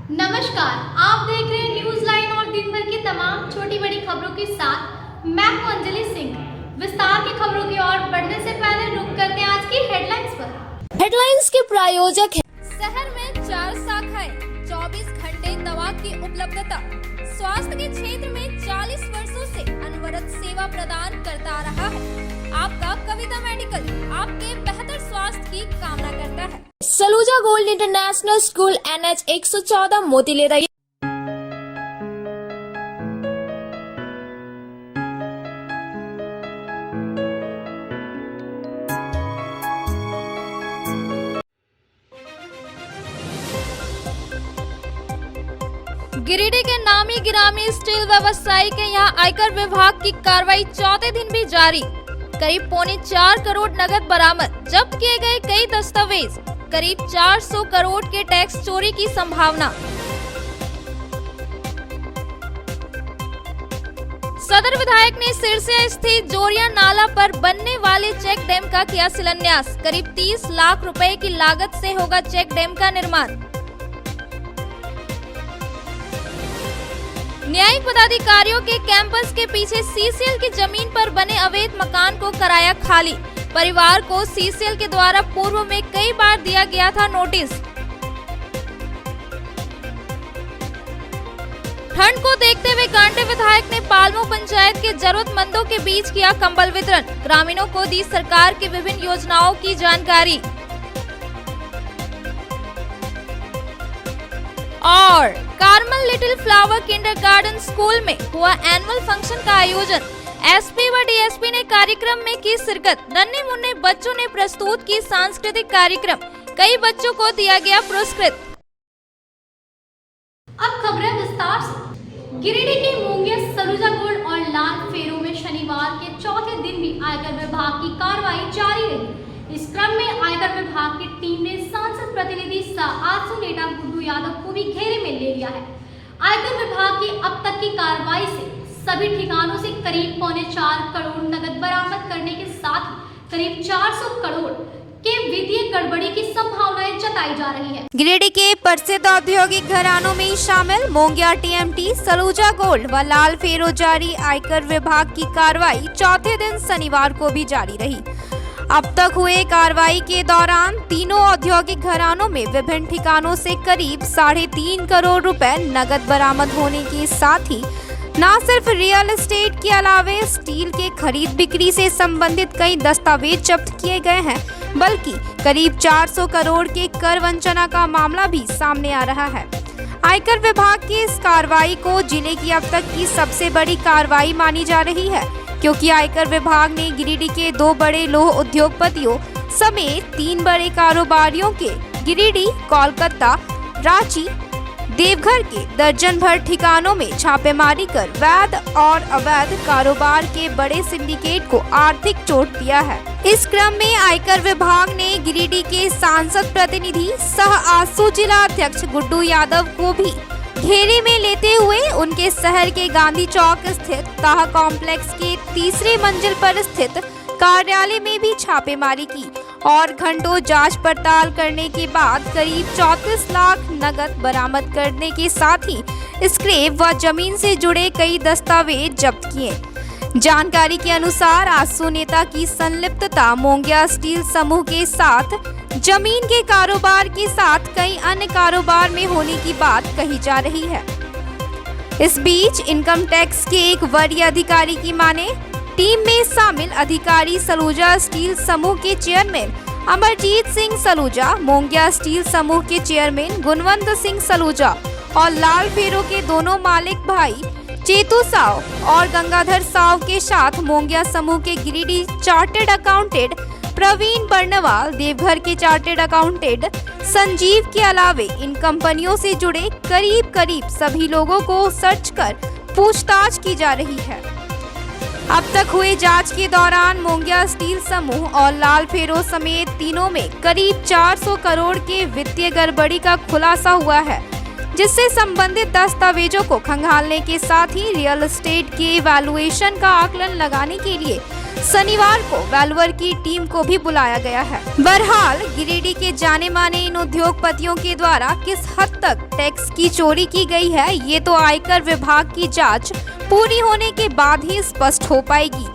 नमस्कार, आप देख रहे हैं न्यूज लाइन और दिन भर की तमाम छोटी बड़ी खबरों के साथ मैं हूं अंजलि सिंह। विस्तार की खबरों की ओर बढ़ने से पहले रुक करते हैं आज की हेडलाइंस पर। हेडलाइंस के प्रायोजक हैं शहर में 4 शाखाएं, 24 घंटे दवा की उपलब्धता। स्वास्थ्य के क्षेत्र में 40 वर्षों से अनवरत सेवा प्रदान करता रहा है। आपका कविता मेडिकल आपके बेहतर स्वास्थ्य की कामना करता है। Saluja gold international school NH 114 Motilera. Giridih के नामी गिरामी स्टील व्यवसायी के यहाँ आयकर विभाग की कार्रवाई चौथे दिन भी जारी। करीब 4.25 करोड़ नगद बरामद, जब्त किए गए कई दस्तावेज, करीब 400 करोड़ के टैक्स चोरी की संभावना। सदर विधायक ने सिरसिया स्थित जोरिया नाला पर बनने वाले चेक डैम का किया शिलान्यास। करीब 30 लाख रुपए की लागत से होगा चेक डैम का निर्माण। न्यायिक पदाधिकारियों के कैंपस के पीछे CCL की जमीन पर बने अवैध मकान को कराया खाली। परिवार को CCL के द्वारा पूर्व में कई बार दिया गया था नोटिस। ठंड को देखते हुए कांटे विधायक ने पालमू पंचायत के जरूरतमंदों के बीच किया कंबल वितरण। ग्रामीणों को दी सरकार की विभिन्न योजनाओं की जानकारी। और Carmel little flower kindergarten school में हुआ एनुअल फंक्शन का आयोजन। SP व DSP ने कार्यक्रम में की शिरकत। नन्हे मुन्ने बच्चों ने प्रस्तुत की सांस्कृतिक कार्यक्रम। कई बच्चों को दिया गया पुरस्कृत। अब खबरें विस्तार से। गिरिडीह के मूंगिया सलूजा गोल्ड और लाल फेरों में शनिवार के चौथे दिन भी आयकर विभाग की कार्रवाई जारी रही। इस क्रम में आयकर विभाग की टीम ने सांसद प्रतिनिधि आजसू नेता गुड्डू यादव को भी घेरे में ले लिया है। आयकर विभाग की अब तक की कार्रवाई से सभी ठिकानों से करीब 4.25 करोड़ नगद बरामद करने के साथ करीब 400 करोड़ के वित्तीय गड़बड़ी की संभावनाएं जताई जा रही है। गिरिडीह के प्रसिद्ध औद्योगिक घरानों में शामिल मोंगिया TMT, सलूजा गोल्ड व लाल फेरो जारी आयकर विभाग की कार्रवाई चौथे दिन शनिवार को भी जारी रही। अब तक हुए कार्रवाई के दौरान तीनों औद्योगिक घरानों में विभिन्न ठिकानों से करीब 3.5 करोड़ रुपए नगद बरामद होने के साथ ही न सिर्फ रियल एस्टेट के अलावे स्टील के खरीद बिक्री से संबंधित कई दस्तावेज जब्त किए गए हैं, बल्कि करीब 400 करोड़ के कर वंचना का मामला भी सामने आ रहा है। आयकर विभाग की इस कार्रवाई को जिले की अब तक की सबसे बड़ी कार्रवाई मानी जा रही है, क्योंकि आयकर विभाग ने गिरिडीह के 2 बड़े लौह उद्योगपतियों समेत 3 बड़े कारोबारियों के गिरिडीह, कोलकाता, रांची, देवघर के दर्जन भर ठिकानों में छापेमारी कर वैध और अवैध कारोबार के बड़े सिंडिकेट को आर्थिक चोट दिया है। इस क्रम में आयकर विभाग ने गिरिडीह के सांसद प्रतिनिधि सह आजसू जिला अध्यक्ष गुड्डू यादव को भी घेरे में लेते हुए उनके शहर के गांधी चौक स्थित ताह कॉम्प्लेक्स के 3री मंजिल पर स्थित कार्यालय में भी छापेमारी की और घंटों जांच पड़ताल करने के बाद करीब 34 लाख नगद बरामद करने के साथ ही स्क्रैप व जमीन से जुड़े कई दस्तावेज जब्त किए। जानकारी के अनुसार आजसू नेता की संलिप्तता मोंगिया स्टील समूह के साथ जमीन के कारोबार के साथ कई अन्य कारोबार में होने की बात कही जा रही है। इस बीच इनकम टैक्स के एक वरीय अधिकारी की माने टीम में शामिल अधिकारी सलूजा स्टील समूह के चेयरमैन अमरजीत सिंह सलूजा, मोंगिया स्टील समूह के चेयरमैन गुणवंत सिंह सलूजा और लाल फेरो के दोनों मालिक भाई चेतू साव और गंगाधर साव के साथ मोंगिया समूह के गिरिडीह चार्टेड अकाउंटेंट प्रवीण बर्नवाल, देवघर के चार्टेड अकाउंटेंट संजीव के अलावे इन कंपनियों से जुड़े करीब सभी लोगों को सर्च कर पूछताछ की जा रही है। अब तक हुए जांच के दौरान मोंगिया स्टील समूह और लाल फेरो समेत तीनों में करीब 400 करोड़ के वित्तीय गड़बड़ी का खुलासा हुआ है, जिससे संबंधित दस्तावेजों को खंगालने के साथ ही रियल एस्टेट के वैल्यूएशन का आकलन लगाने के लिए शनिवार को वेलवर की टीम को भी बुलाया गया है। बहरहाल गिरिडीह के जाने माने इन उद्योगपतियों के द्वारा किस हद तक टैक्स की चोरी की गई है, ये तो आयकर विभाग की जांच पूरी होने के बाद ही स्पष्ट हो पाएगी।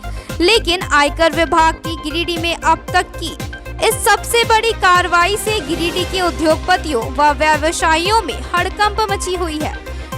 लेकिन आयकर विभाग की गिरिडीह में अब तक की इस सबसे बड़ी कार्रवाई से गिरिडीह के उद्योगपतियों व व्यवसायियों में हड़कंप मची हुई है।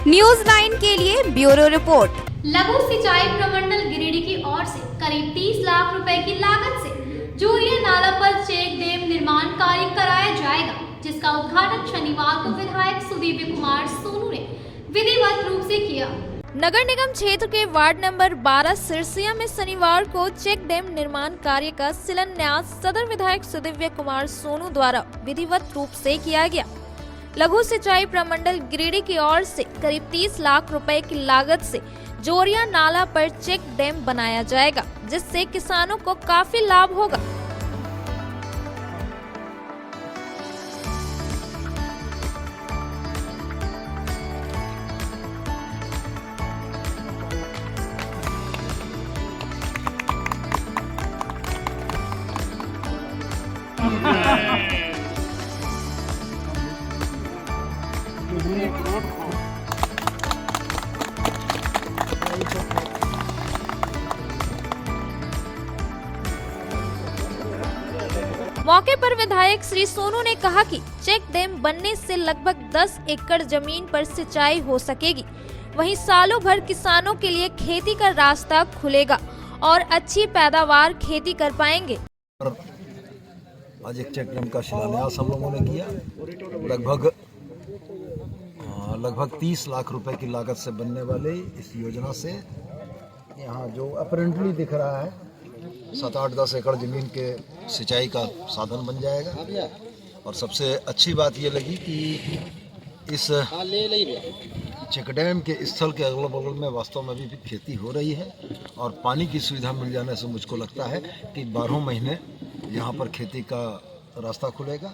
न्यूज़ 9 के लिए ब्यूरो रिपोर्ट। लघु सिंचाई प्रमंडल गिरिडीह की ओर से करीब 30 लाख रुपए की लागत से जोरिया नाला पर चेक डैम निर्माण कार्य कराया जाएगा, जिसका उद्घाटन शनिवार को विधायक सुदीव्य कुमार सोनू ने विधिवत रूप से किया। नगर निगम क्षेत्र के वार्ड नंबर 12 सिरसिया में शनिवार को चेक डैम निर्माण कार्य का शिलान्यास सदर विधायक सुदीव्य कुमार सोनू द्वारा विधिवत रूप से किया गया। लघु सिंचाई प्रमंडल गिरिडीह की ओर से करीब 30 लाख रुपए की लागत से जोरिया नाला पर चेक डैम बनाया जाएगा, जिससे किसानों को काफी लाभ होगा। मौके पर विधायक श्री सोनू ने कहा कि चेक डैम बनने से लगभग 10 एकड़ जमीन पर सिंचाई हो सकेगी। वहीं सालों भर किसानों के लिए खेती का रास्ता खुलेगा और अच्छी पैदावार खेती कर पाएंगे। आज एक चेक डैम का शिलान्यास हम लोगों ने किया। लगभग 30 लाख रुपए की लागत से बनने वाले इस योजना से यहाँ जो अपेरेंटली दिख रहा है 7-8-10 एकड़ जमीन के सिंचाई का साधन बन जाएगा। और सबसे अच्छी बात ये लगी कि इस चेक डैम के स्थल के अगल बगल में वास्तव में भी खेती हो रही है और पानी की सुविधा मिल जाने से मुझको लगता है कि 12 महीने यहाँ पर खेती का रास्ता खुलेगा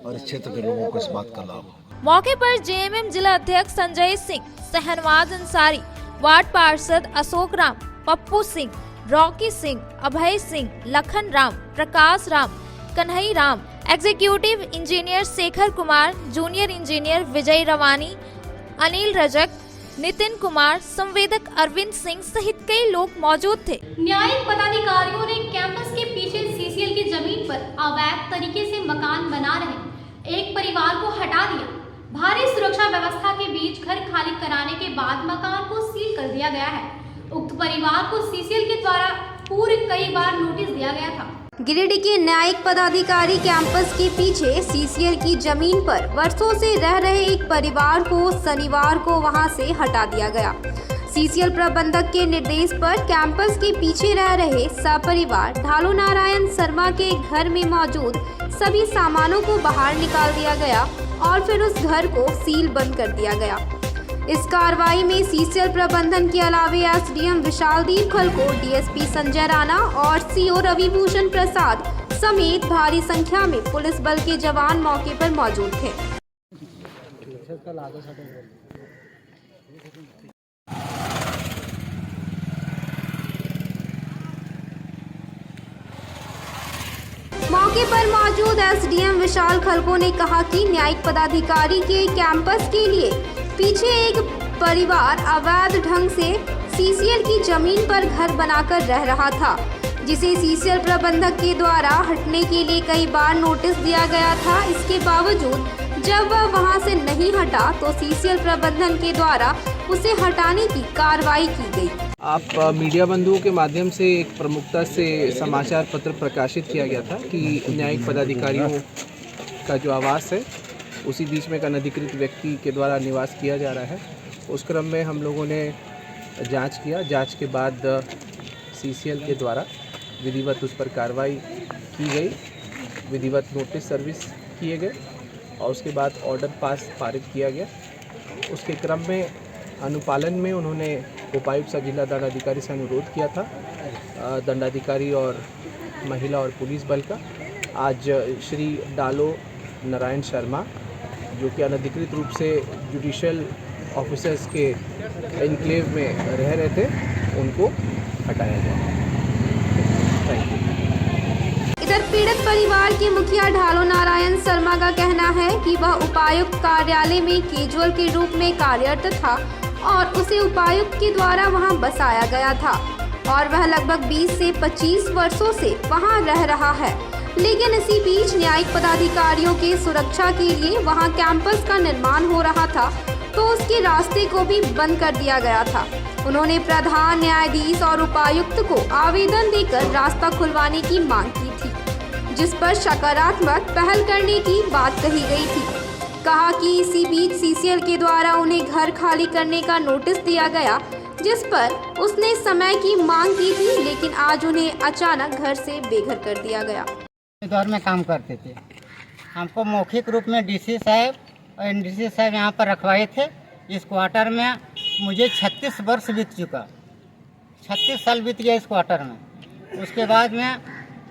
और इस क्षेत्र के लोगों को इस बात का लाभ होगा। मौके पर जेएमएम जिला अध्यक्ष संजय सिंह, शहनवाज अंसारी, वार्ड पार्षद Ashok Ram, Pappu Singh, Rocky Singh, Abhay Singh, Lakhan Ram, Prakash Ram, Kanhai Ram, executive engineer Shekhar Kumar, junior engineer Vijay Rawani, Anil Rajak, Nitin Kumar, संवेदक अरविंद सिंह सहित कई लोग मौजूद थे। न्यायिक पदाधिकारियों ने कैंपस के पीछे सीसीएल की जमीन पर अवैध तरीके से मकान बना रहे एक परिवार को हटा दिया। भारी सुरक्षा व्यवस्था के बीच घर खाली कराने के बाद मकान को सील कर दिया गया है। उक्त परिवार को सीसीएल के द्वारा पूर्व कई बार नोटिस दिया गया था। गिरिडीह के न्यायिक पदाधिकारी कैंपस के पीछे सीसीएल की जमीन पर वर्षों से रह रहे एक परिवार को शनिवार को वहां से हटा दिया गया। सीसीएल प्रबंधक के निर्देश पर कैंपस के पीछे रह रहे सपरिवार ढालू नारायण शर्मा के घर में मौजूद सभी सामानों को बाहर निकाल दिया गया और फिर उस घर को सील बंद कर दिया गया। इस कार्रवाई में सीसीएल प्रबंधन के अलावे एसडीएम विशालदीप खलको, डीएसपी संजय राणा और सीओ रविभूषण प्रसाद समेत भारी संख्या में पुलिस बल के जवान मौके पर मौजूद थे। मौके पर मौजूद एसडीएम विशाल खलको ने कहा कि न्यायिक पदाधिकारी के कैंपस के लिए पीछे एक परिवार अवैध ढंग से सीसीएल की जमीन पर घर बनाकर रह रहा था, जिसे सीसीएल प्रबंधक के द्वारा हटने के लिए कई बार नोटिस दिया गया था। इसके बावजूद जब वह वहां से नहीं हटा तो सीसीएल प्रबंधन के द्वारा उसे हटाने की कार्रवाई की गई। आप मीडिया बंधुओं के माध्यम से एक प्रमुखता से समाचार पत्र प्रकाशित किया गया था कि न्यायिक पदाधिकारियों का जो आवास है उसी बीच में एक अनधिकृत व्यक्ति के द्वारा निवास किया जा रहा है। उस क्रम में हम लोगों ने जांच किया। जांच के बाद सीसीएल के द्वारा विधिवत उस पर कार्रवाई की गई, विधिवत नोटिस सर्विस किए गए और उसके बाद ऑर्डर पारित किया गया। उसके क्रम में अनुपालन में उन्होंने उपायुक्त सह जिला दंडाधिकारी से अनुरोध किया था, दंडाधिकारी और महिला और पुलिस बल का। आज श्री डालो नारायण शर्मा जो कि अनधिकृत रूप से जुडिशियल ऑफिसर्स के एनक्लेव में रह रहे थे, उनको हटाया गया। Thank you. इधर पीड़ित परिवार के मुखिया ढालो नारायण शर्मा का कहना है कि वह उपायुक्त कार्यालय में कैजुअल के रूप में कार्यरत था और उसे उपायुक्त के द्वारा वहां बसाया गया था और वह लगभग 20 से 25 वर्षों से वहां रह रहा है। लेकिन इसी बीच न्यायिक पदाधिकारियों के सुरक्षा के लिए वहां कैंपस का निर्माण हो रहा था तो उसके रास्ते को भी बंद कर दिया गया था। उन्होंने प्रधान न्यायाधीश और उपायुक्त को आवेदन देकर रास्ता खुलवाने की मांग की थी, जिस पर सकारात्मक पहल करने की बात कही गई थी। कहा कि इसी बीच सीसीएल के द्वारा उन्हें घर खाली करने का नोटिस दिया गया, जिस पर उसने समय की मांग की थी, लेकिन आज उन्हें अचानक घर से बेघर कर दिया गया। दौर में काम करते थे, हमको मौखिक रूप में डीसी साहब और एनडीसी साहब यहाँ पर रखवाए थे। इस क्वार्टर में मुझे 36 वर्ष बीत चुका, 36 साल बीत गया इस क्वार्टर में। उसके बाद में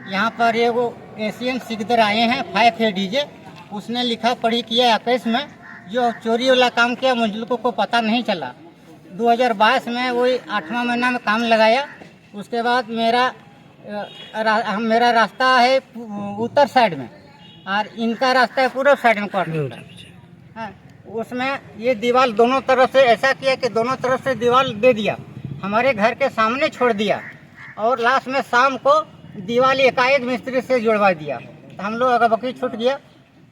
यहाँ पर ये वो एशियन सिकदर आए हैं 5ADJ, उसने लिखा पढ़ी किया 21 में, जो चोरी वाला काम किया मुझ लोगों को पता नहीं चला। 2022 में वही 8वां महीना में काम लगाया। उसके बाद मेरा रास्ता है उत्तर साइड में और इनका रास्ता है पूर्व साइड में क्वार्टर। हाँ, उसमें ये दीवार दोनों तरफ से ऐसा किया कि दोनों तरफ से दीवार दे दिया, हमारे घर के सामने छोड़ दिया और लास्ट में शाम को दीवार एकाएक मिस्त्री से जुड़वा दिया। तो हम लोग अगबकी छूट गया।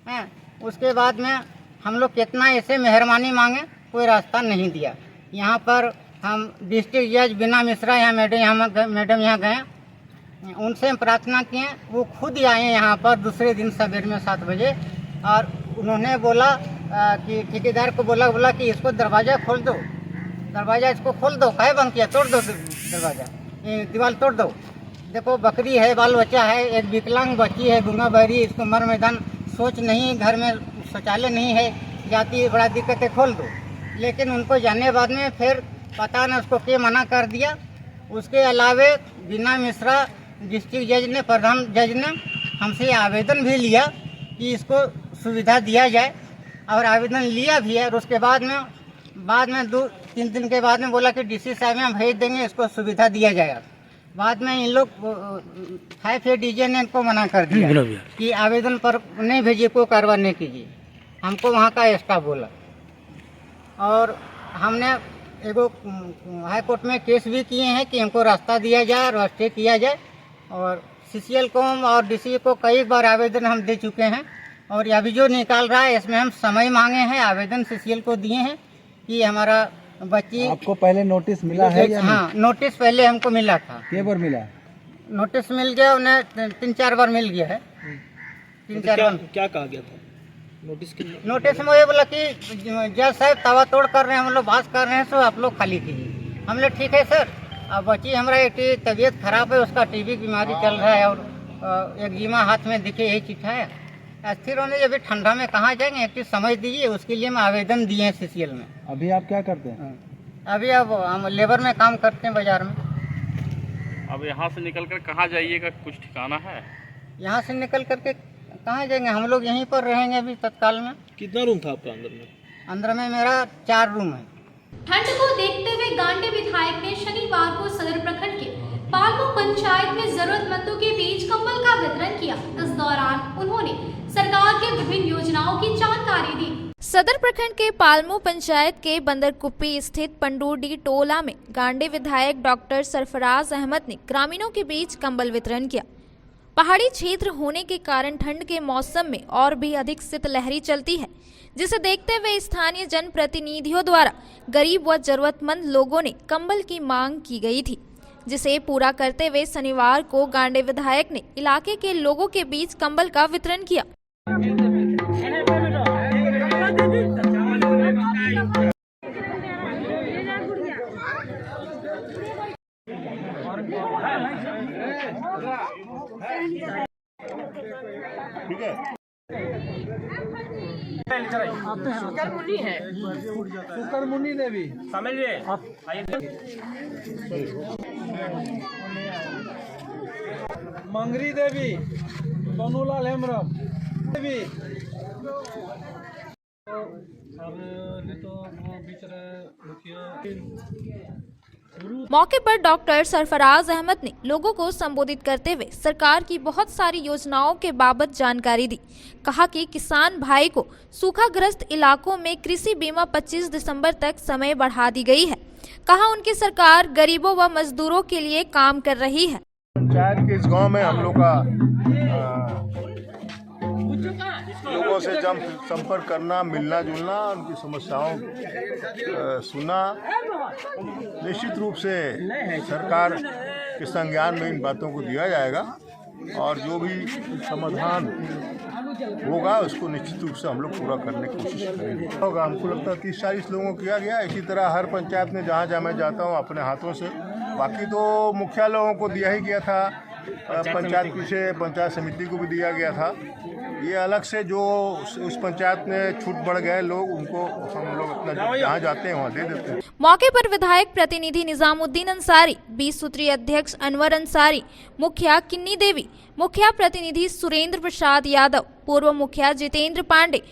हाँ, उसके बाद में हम लोग कितना ऐसे मेहरबानी मांगे, कोई रास्ता नहीं दिया। यहाँ पर हम डिस्ट्रिक्ट जज बीना मिश्रा यहाँ मैडम यहाँ गए, उनसे हम प्रार्थना किए। वो खुद ही आए यहाँ पर दूसरे दिन सवेर में 7 बजे और उन्होंने बोला कि ठेकेदार को बोला कि इसको दरवाज़ा खोल दो, दरवाज़ा इसको खोल दो, काहे बंद किया, तोड़ दो दरवाज़ा, दीवार तोड़ दो। देखो बकरी है, बाल बच्चा है, एक विकलांग बच्ची है, गूंगा बहरी, इसको मर मैदान सोच नहीं, घर में शौचालय नहीं है, जाती बड़ा दिक्कत है, खोल दो। लेकिन उनको जानने बाद में फिर पता न उसको क्या मना कर दिया। उसके अलावे बीना मिश्रा डिस्ट्रिक्ट जज ने, प्रधान जज ने हमसे आवेदन भी लिया कि इसको सुविधा दिया जाए और आवेदन लिया भी है। और उसके बाद में 2-3 दिन के बाद में बोला कि डीसी साहब में हम भेज देंगे, इसको सुविधा दिया जाएगा। बाद में इन लोग 5ADJ ने इनको मना कर दिया कि आवेदन पर नहीं भेजिए, कोई कार्रवाई नहीं कीजिए। हमको वहाँ का स्टाफ बोला और हमने एगो हाई कोर्ट में केस भी किए हैं कि हमको रास्ता दिया जाए और स्टे किया जाए। और सीसीएल को और डीसी को कई बार आवेदन हम दे चुके हैं और अभी जो निकाल रहा है इसमें हम समय मांगे हैं, आवेदन सीसीएल को दिए हैं कि हमारा बच्ची। आपको पहले नोटिस मिला है या नहीं? हाँ, नोटिस पहले हमको मिला था। कितनी बार मिला? नोटिस मिल गया, उन्हें 3-4 बार मिल गया है। 3-4 बार। क्या कहा गया था नोटिस में ये बोला कि जज साहब तवा तोड़ कर रहे हैं, हम लोग बात कर रहे हैं, तो आप लोग खाली कीजिए। हम लोग ठीक है सर। अब बच्ची हमारा एक तबीयत खराब है, उसका टीबी बीमारी चल रहा है और एक जीमा हाथ में दिखे यही चिट्ठा है। अस्थिर होने अभी ठंडा में कहाँ जाएंगे, एक चीज समझ दीजिए। उसके लिए हम आवेदन दिए हैं सीसीएल में। अभी आप क्या करते हैं? अभी अब हम लेबर में काम करते हैं बाजार में। अब यहाँ से निकल कर कहाँ जाइएगा, कुछ ठिकाना है? यहाँ से निकल करके कहाँ जाएंगे, हम लोग यहीं पर रहेंगे अभी तत्काल में। कितना रूम था आपका अंदर में? अंदर में मेरा 4 रूम है। ठंड को देखते हुए गांडी विधायक ने शनिवार को सदर प्रखंड के पालमू पंचायत में जरूरतमंदों के बीच कंबल का वितरण किया। इस दौरान उन्होंने सरकार के विभिन्न योजनाओं की जानकारी दी। सदर प्रखंड के पालमू पंचायत के बंदरकुप्पी स्थित पंडूडी टोला में गांडी विधायक डॉक्टर सरफराज अहमद ने ग्रामीणों के बीच कंबल वितरण किया। पहाड़ी क्षेत्र होने के कारण ठंड के मौसम में और भी अधिक शीतलहरी चलती है, जिसे देखते हुए स्थानीय जनप्रतिनिधियों द्वारा गरीब व जरूरतमंद लोगों ने कंबल की मांग की गई थी, जिसे पूरा करते हुए शनिवार को गांडे विधायक ने इलाके के लोगों के बीच कंबल का वितरण किया। ठीक है। सुकरमुनी देवी समझिए। मंगरी देवी, सोनूलाल हेमरम देवी। मौके पर डॉक्टर सरफराज अहमद ने लोगों को संबोधित करते हुए सरकार की बहुत सारी योजनाओं के बाबत जानकारी दी। कहा कि किसान भाई को सूखाग्रस्त इलाकों में कृषि बीमा 25 दिसंबर तक समय बढ़ा दी गई है। कहा उनकी सरकार गरीबों व मजदूरों के लिए काम कर रही है। पंचायत के इस गांव में हम लोग का लोगों से जब संपर्क करना, मिलना जुलना, उनकी समस्याओं सुना, निश्चित रूप से सरकार के संज्ञान में इन बातों को दिया जाएगा और जो भी समाधान होगा उसको निश्चित रूप से हम लोग पूरा करने की कोशिश करेंगे। होगा हमको लगता है 30-40 लोगों को किया गया। इसी तरह हर पंचायत में जहाँ मैं जाता हूँ अपने हाथों से, बाकी तो मुखिया लोगों को दिया ही गया था, पंचायत समिति को भी दिया गया था। ये अलग से जो उस पंचायत में छूट बढ़ गए लोग, उनको हम लोग अपना जहाँ जाते हैं वहाँ दे देते हैं। मौके पर विधायक प्रतिनिधि निजामुद्दीन अंसारी, 20 सूत्रीय अध्यक्ष अनवर अंसारी, मुखिया किन्नी देवी, मुखिया प्रतिनिधि सुरेंद्र प्रसाद यादव, पूर्व मुखिया जितेंद्र पांडे,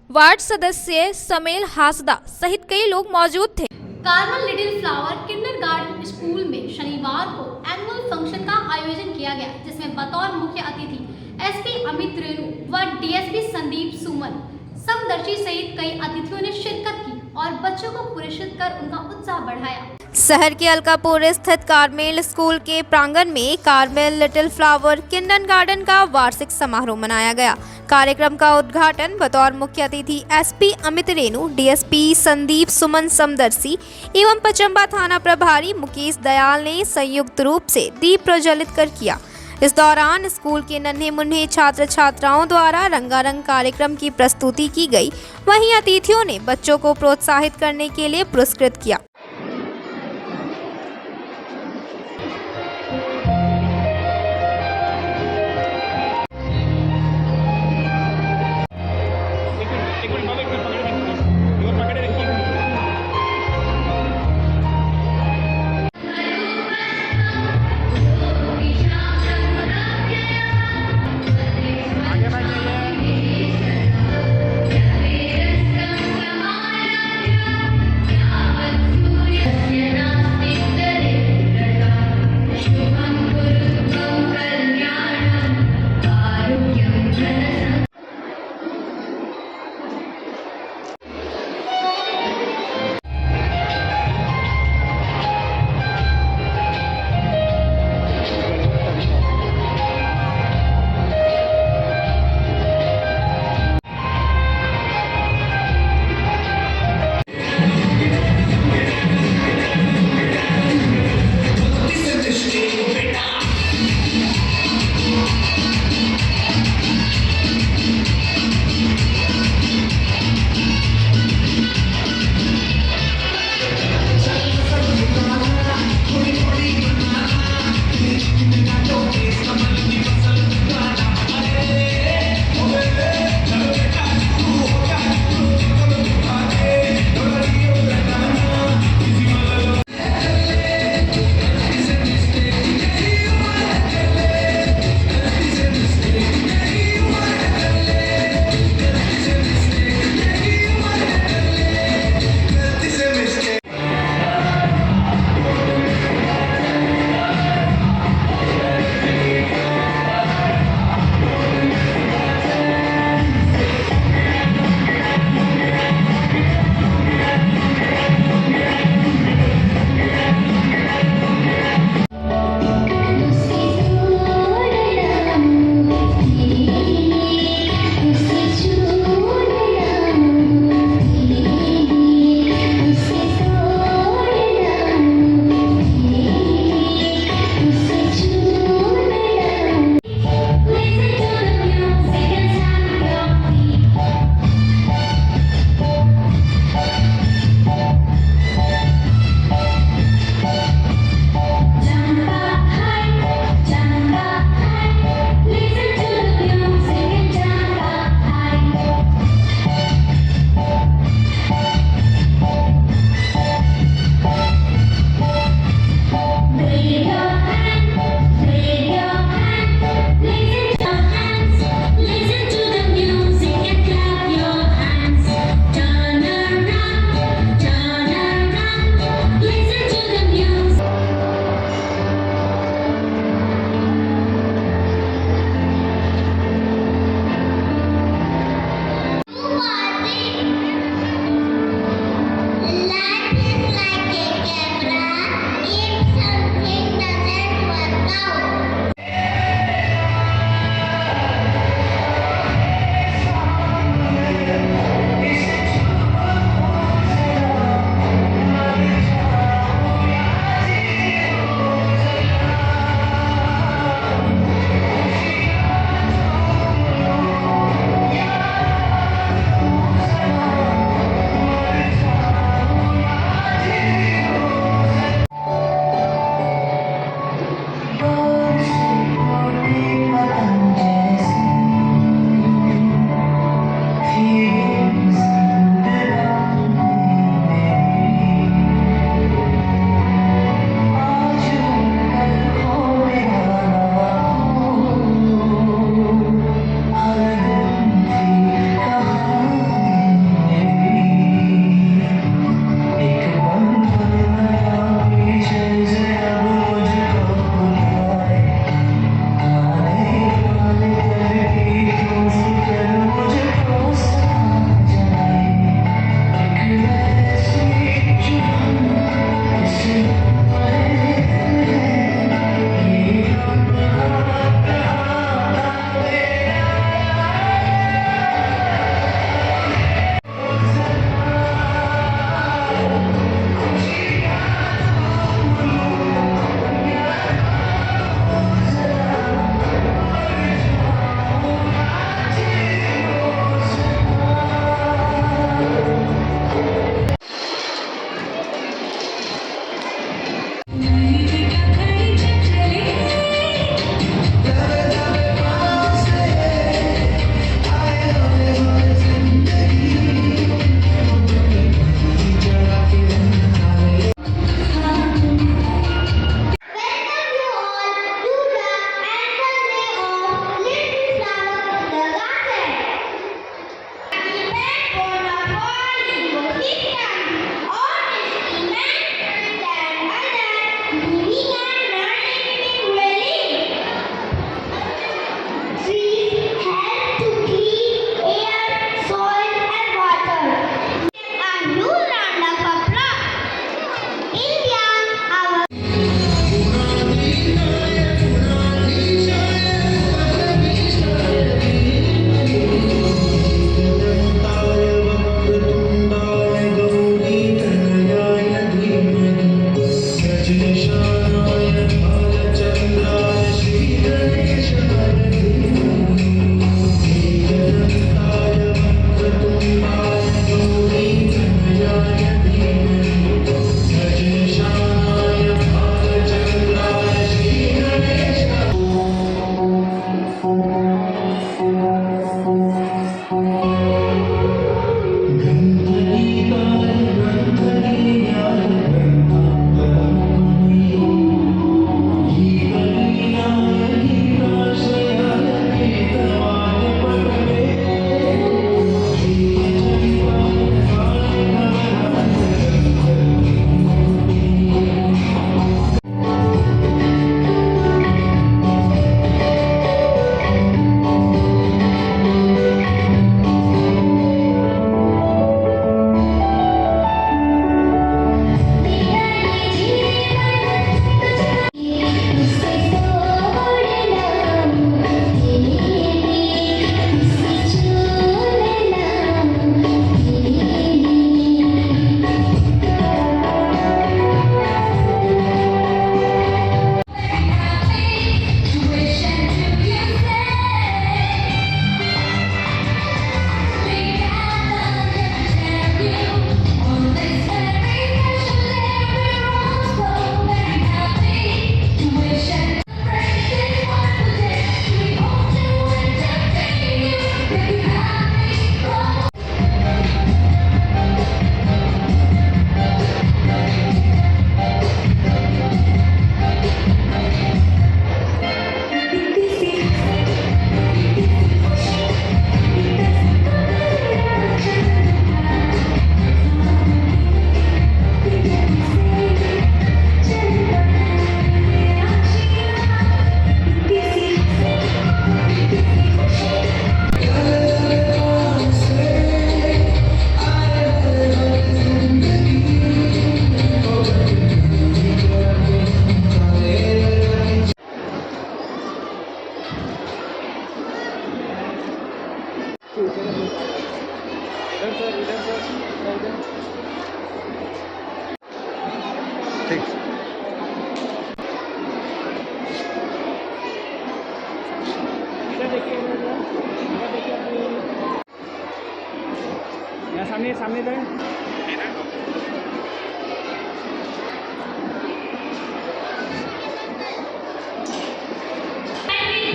वार्ड सदस्य समेल हासदा सहित कई लोग मौजूद थे। Carmel little flower kindergarten school में शनिवार को एनुअल फंक्शन का आयोजन किया गया, जिसमें बतौर मुख्य अतिथि एसपी अमित रेणु व डीएसपी संदीप सुमन समदर्शी सहित कई अतिथियों ने शिरकत की और बच्चों को पुरस्कृत कर उनका उत्साह बढ़ाया। शहर के अलकापुर स्थित कार्मेल स्कूल के प्रांगण में कार्मेल लिटिल फ्लावर किंडरगार्टन का वार्षिक समारोह मनाया गया। कार्यक्रम का उद्घाटन बतौर मुख्य अतिथि एसपी अमित रेणु, डीएसपी संदीप सुमन समदर्शी एवं पचम्बा थाना प्रभारी मुकेश दयाल ने संयुक्त रूप से दीप प्रज्वलित कर किया। इस दौरान स्कूल के नन्हे मुन्ने छात्र छात्राओं द्वारा रंगारंग कार्यक्रम की प्रस्तुति की गई। वहीं अतिथियों ने बच्चों को प्रोत्साहित करने के लिए पुरस्कृत किया।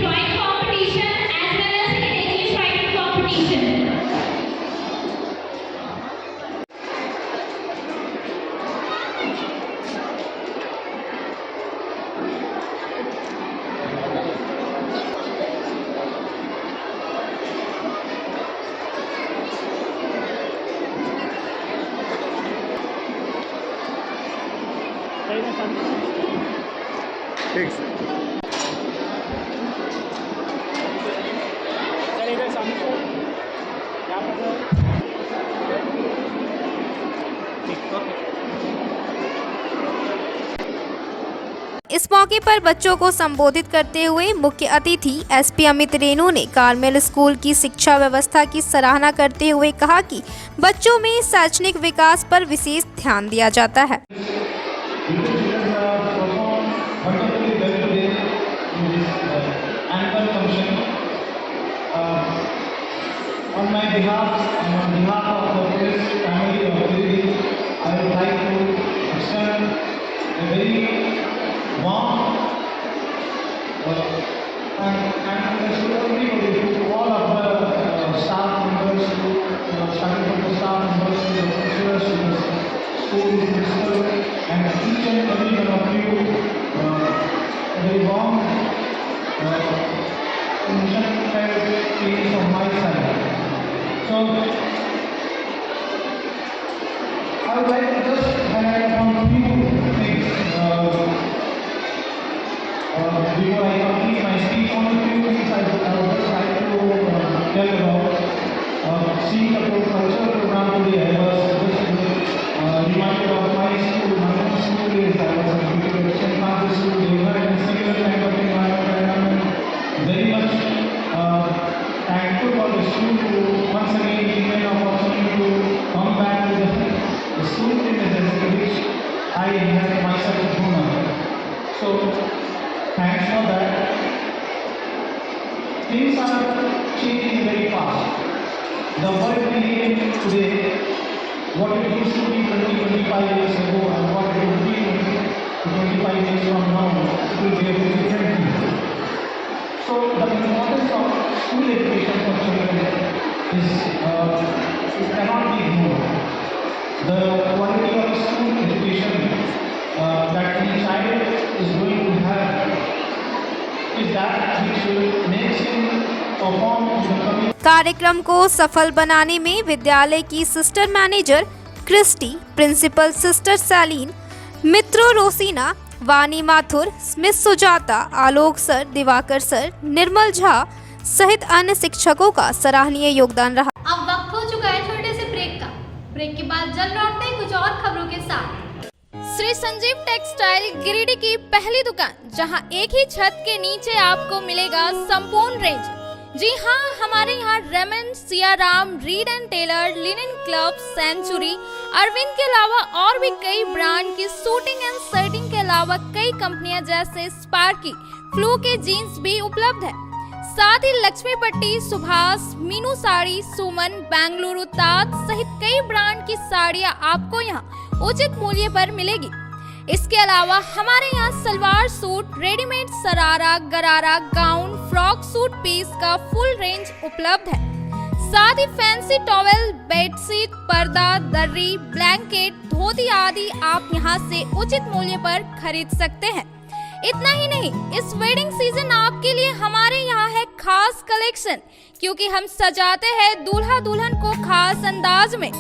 Drawing competition as well as in English writing competition. ठीक सर। इस मौके पर बच्चों को संबोधित करते हुए मुख्य अतिथि एसपी अमित रेणु ने कारमेल स्कूल की शिक्षा व्यवस्था की सराहना करते हुए कहा कि बच्चों में शैक्षणिक विकास पर विशेष ध्यान दिया जाता है। On my behalf and on behalf of the Police family of Giridi, I would like to extend a very warm and everybody to all of the staff members, starting from the staff members to the principals, to the school principal, and each and every one of you, a very warm feelings on my side. So, I would like to just highlight upon a few things before I complete my speech. On a few things I would just like to tell about. Seeing the culture program today, I was just reminded of my school. My own school is, I was educated at St. Francis School. They were in a similar kind of environment. Very much thankful for the school to once again give me an opportunity to come back to the school premises which I had myself grown up. So thanks for that. Things are changing very fast. The world we live in today, what it used to be 20-25 years ago and what it will be 25 years from now, it will be a very different thing. So the importance of school education for children it cannot be ignored. The quality of school education that the child is going to have is that which makes him perform in the community. कार्यक्रम को सफल बनाने में विद्यालय की sister manager Christy, principal sister Saleen, Mitro Rosina, Vani Mathur, Smith Sujata, Alok sir, Diwakar sir, Nirmal Jha सहित अन्य शिक्षकों का सराहनीय योगदान रहा। अब वक्त हो चुका है छोटे से ब्रेक का। ब्रेक के बाद जल्द लौटते हैं कुछ और खबरों के साथ। श्री संजीव टेक्सटाइल गिरिडीह की पहली दुकान, जहां एक ही छत के नीचे आपको मिलेगा संपूर्ण रेंज। जी हाँ, हमारे यहाँ Raymond, Siyaram, Reid and Taylor, Linen Club, Century, Arvind के अलावा और भी कई ब्रांड की सूटिंग एंड शर्टिंग के अलावा कई कंपनियां जैसे स्पार्की, फ्लू के जीन्स भी उपलब्ध है। साथ ही लक्ष्मी पट्टी, सुभाष, मीनू साड़ी, सुमन, बेंगलुरु ताज सहित कई ब्रांड की साड़ियां आपको यहाँ उचित मूल्य पर मिलेगी। इसके अलावा हमारे यहाँ सलवार सूट, रेडीमेड सरारा, गरारा, गाउन, फ्रॉक सूट पीस का फुल रेंज उपलब्ध है। साथ ही फैंसी टॉवेल, बेडशीट, पर्दा, दर्री, ब्लैंकेट, धोती आदि आप यहाँ से उचित मूल्य पर खरीद सकते हैं। इतना ही नहीं, इस वेडिंग सीजन आपके लिए हमारे यहाँ है खास कलेक्शन, क्योंकि हम सजाते हैं दूल्हा दुल्हन को खास अंदाज में।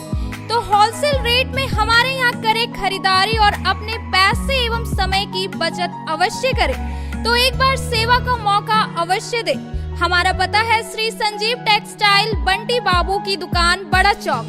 तो होलसेल रेट में हमारे यहाँ करें खरीदारी और अपने पैसे एवं समय की बचत अवश्य करें। तो एक बार सेवा का मौका अवश्य दें। हमारा पता है श्री संजीव टेक्सटाइल, बंटी बाबू की दुकान, Bada Chowk.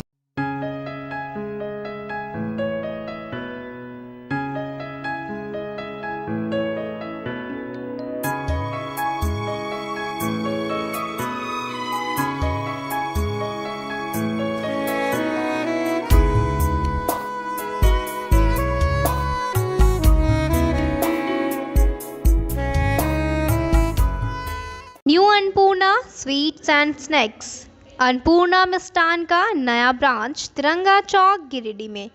New Annapurna sweets and snacks, Annapurna मिष्ठान का नया ब्रांच तिरंगा चौक गिरिडीह में।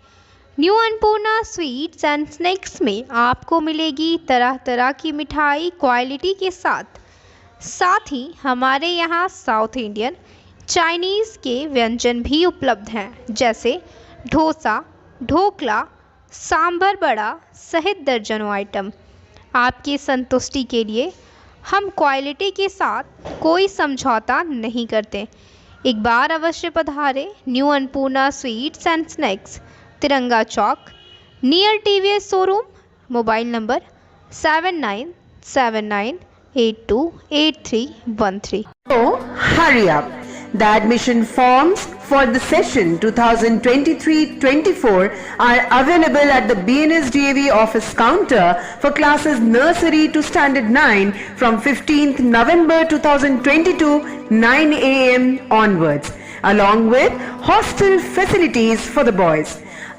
New Annapurna sweets and snacks में आपको मिलेगी तरह तरह की मिठाई क्वालिटी के साथ ही हमारे यहाँ साउथ इंडियन, चाइनीज़ के व्यंजन भी उपलब्ध हैं, जैसे डोसा, ढोकला, सांभर बड़ा सहित दर्जनों आइटम। आपकी संतुष्टि के लिए हम क्वालिटी के साथ कोई समझौता नहीं करते। एक बार अवश्य पधारें new Annapurna sweets and snacks, Tiranga Chowk, near TVS showroom. Mobile number 7979828313। So, hurry up. The admission forms for the session 2023-24 are available at the BNS DAV office counter for classes nursery to standard 9 from 15th November 2022 9 AM onwards, along with hostel facilities for the boys.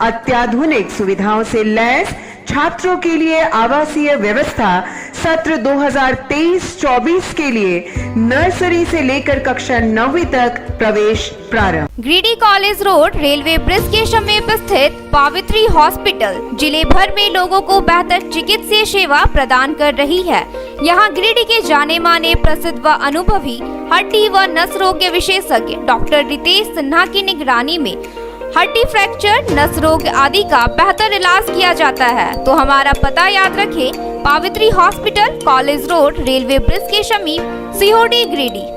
अत्याधुनिक सुविधाओं से lace छात्रों के लिए आवासीय व्यवस्था सत्र 2023-24 के लिए नर्सरी से लेकर कक्षा 9वीं तक प्रवेश प्रारंभ। Giridih college road railway bridge के समीप स्थित पावित्री हॉस्पिटल जिले भर में लोगों को बेहतर चिकित्सीय सेवा प्रदान कर रही है। यहाँ गिरिडीह के जाने माने प्रसिद्ध व अनुभवी हड्डी व नस रोग के विशेषज्ञ डॉक्टर रितेश सिन्हा की निगरानी में हड्डी फ्रैक्चर, नस रोग आदि का बेहतर इलाज किया जाता है। तो हमारा पता याद रखें, Pavitri hospital, college road, railway bridge के समीप, सीहोडी, गिरिडीह।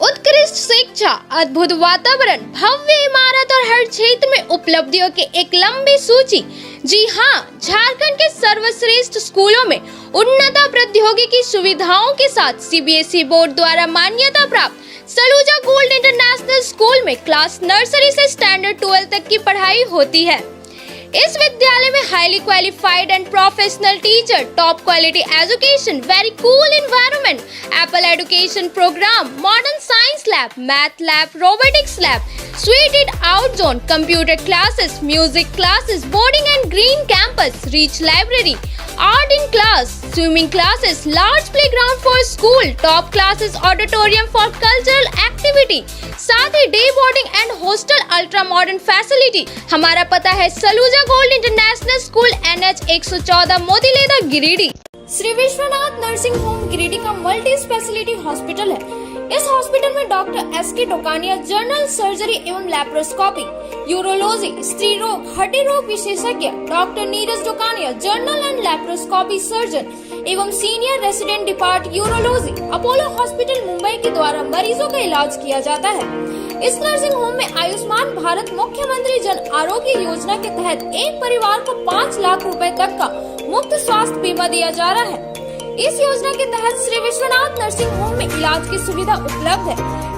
उत्कृष्ट शिक्षा, अद्भुत वातावरण, भव्य इमारत और हर क्षेत्र में उपलब्धियों की एक लंबी सूची। जी हाँ, झारखंड के सर्वश्रेष्ठ स्कूलों में उन्नत प्रौद्योगिकी सुविधाओं के साथ सीबीएसई बोर्ड द्वारा मान्यता प्राप्त सलूजा गोल्ड इंटरनेशनल स्कूल में क्लास नर्सरी से स्टैंडर्ड 12 तक की पढ़ाई होती है। इस विद्यालय में highly qualified and professional teacher, top quality education, very cool environment, Apple education program, modern science lab, math lab, robotics lab, suited out zone, computer classes, music classes, boarding and green campus, rich library, art in class, swimming classes, large playground for school, top classes, auditorium for cultural activity, साथ ही day boarding and hostel ultra modern facility. हमारा पता है Saluja gold international school, NH 114, Motileda, Giridih. Shri Vishwanath nursing home Giridih का multi specialty hospital है। इस hospital में doctor S K. Dokania general surgery एवं लैप्रोस्कोपी, यूरोलॉजी, स्त्री रोग, हड्डी रोग विशेषज्ञ, doctor Neeraj Dokania general and laparoscopy surgeon एवं senior resident depart urology, Apollo hospital Mumbai के द्वारा मरीजों का इलाज किया जाता है। इस नर्सिंग होम में आयुष्मान भारत मुख्यमंत्री जन आरोग्य योजना के तहत एक परिवार को 5 लाख रुपए तक का मुफ्त स्वास्थ्य बीमा दिया जा रहा है। इस योजना के तहत श्री विश्वनाथ नर्सिंग होम में इलाज की सुविधा उपलब्ध है।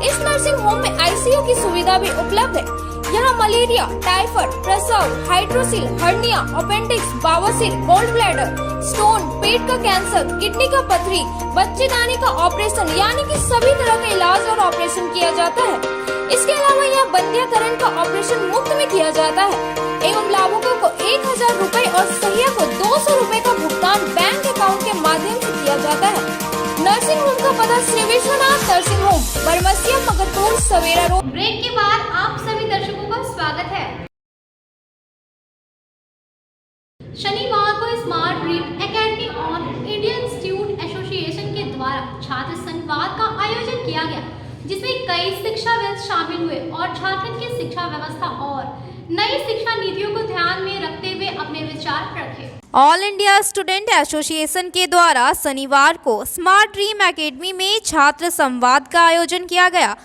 इस नर्सिंग होम में आईसीयू की सुविधा भी उपलब्ध है। यहाँ मलेरिया, टाइफाइड, प्रसव, हाइड्रोसिल, हर्निया, अपेंडिक्स, बवासीर, गोल्ड ब्लैडर, स्टोन, पेट का कैंसर, किडनी का पथरी, बच्चेदानी का ऑपरेशन यानी कि सभी तरह का इलाज और ऑपरेशन किया जाता है। इसके अलावा यहाँ बंध्याकरण का ऑपरेशन मुफ्त में किया जाता है एवं लाभुकों को 1000 रुपए और सहिया को 200 रुपए का भुगतान बैंक अकाउंट के माध्यम से किया जाता है। नर्सिंग होम का पता श्री विश्वनाथ नर्सिंग होम, बरमसिया, मगरपुर, सवेरा रोड। ब्रेक के बाद आप सभी दर्शकों का स्वागत है। शनिवार को स्मार्ट ड्रीम एकेडमी और इंडियन इंस्टीट्यूट एसोसिएशन के द्वारा छात्र संवाद का आयोजन किया गया, जिसमें कई शिक्षाविद शामिल हुए और झारखंड की शिक्षा व्यवस्था और नई शिक्षा नीतियों को ध्यान में रखते हुए अपने विचार रखे। ऑल इंडिया स्टूडेंट एसोसिएशन के द्वारा शनिवार को स्मार्ट ड्रीम एकेडमी में छात्र संवाद का आयोजन किया गया,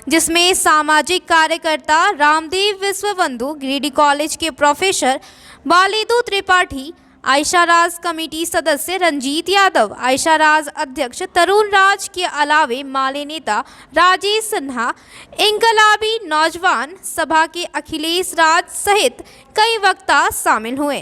जिसमें सामाजिक कार्यकर्ता रामदेव विश्वबंधु गिरिडीह कॉलेज के प्रोफेसर बालिदू त्रिपाठी, आयशा राज कमेटी सदस्य रंजीत यादव, आयशा राज अध्यक्ष तरुण राज के अलावे माले नेता राजेश सिन्हा, इंकलाबी नौजवान सभा के अखिलेश राज सहित कई वक्ता शामिल हुए